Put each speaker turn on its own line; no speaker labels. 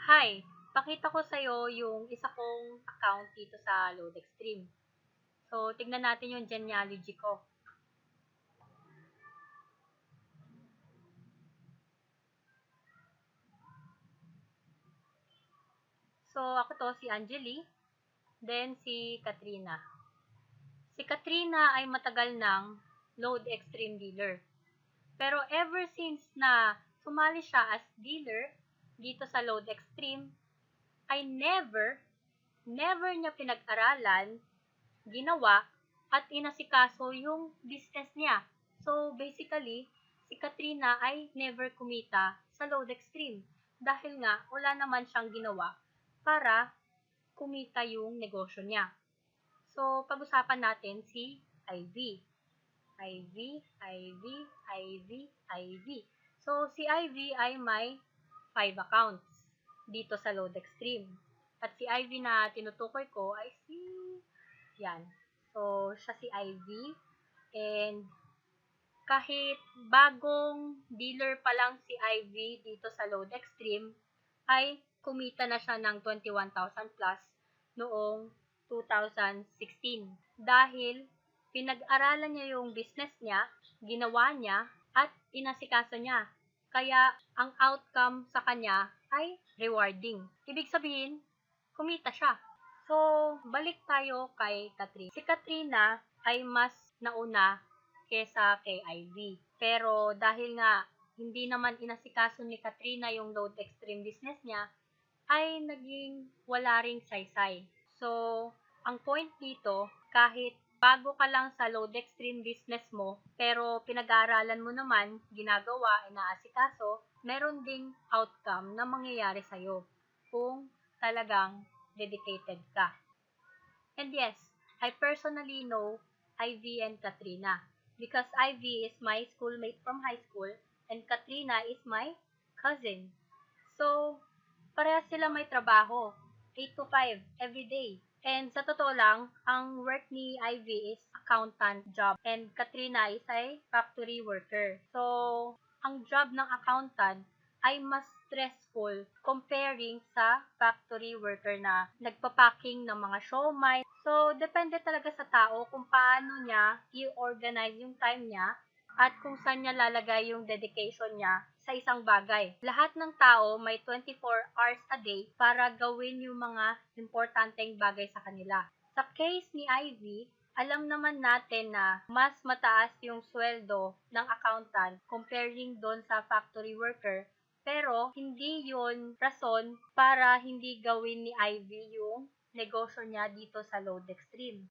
Hi, pakita ko sa'yo yung isa kong account dito sa LoadExtreme. So, tignan natin yung genealogy ko. So, ako to si Angeli, then si Katrina. Si Katrina ay matagal ng LoadExtreme dealer. Pero ever since na sumali siya as dealer dito sa LoadExtreme, ay never niya pinag-aralan, ginawa, at inasikaso yung business niya. So, basically, si Katrina ay never kumita sa LoadExtreme dahil nga wala naman siyang ginawa para kumita yung negosyo niya. So, pag-usapan natin si Ivy. Ivy, Ivy, Ivy, Ivy. So, si Ivy ay may 5 accounts dito sa LoadExtreme. At si Ivy na tinutukoy ko ay yan. So, siya si Ivy. And kahit bagong dealer pa lang si Ivy dito sa LoadExtreme, ay kumita na siya ng 21,000 plus noong 2016. Dahil pinag-aralan niya yung business niya, ginawa niya, at inasikaso niya. Kaya ang outcome sa kanya ay rewarding. Ibig sabihin, kumita siya. So, balik tayo kay Katrina. Si Katrina ay mas nauna kesa kay Ivy. Pero dahil nga hindi naman inasikaso ni Katrina yung LoadExtreme business niya, ay naging wala ring saysay. So, ang point dito, kahit bago ka lang sa LoadExtreme business mo, pero pinag-aaralan mo naman, ginagawa, inaasikaso, meron ding outcome na mangyayari sa'yo kung talagang dedicated ka. And yes, I personally know Ivy and Katrina because Ivy is my schoolmate from high school and Katrina is my cousin. So, parehas sila may trabaho, 8 to 5 every day. And sa totoo lang, ang work ni Ivy is accountant job and Katrina is a factory worker. So, ang job ng accountant ay mas stressful comparing sa factory worker na nagpapacking ng mga siomai. So, depende talaga sa tao kung paano niya i-organize yung time niya at kung saan niya lalagay yung dedication niya sa isang bagay. Lahat ng tao may 24 hours a day para gawin yung mga importanteng bagay sa kanila. Sa case ni Ivy, alam naman natin na mas mataas yung sweldo ng accountant comparing doon sa factory worker, pero hindi yun rason para hindi gawin ni Ivy yung negosyo niya dito sa LoadExtreme.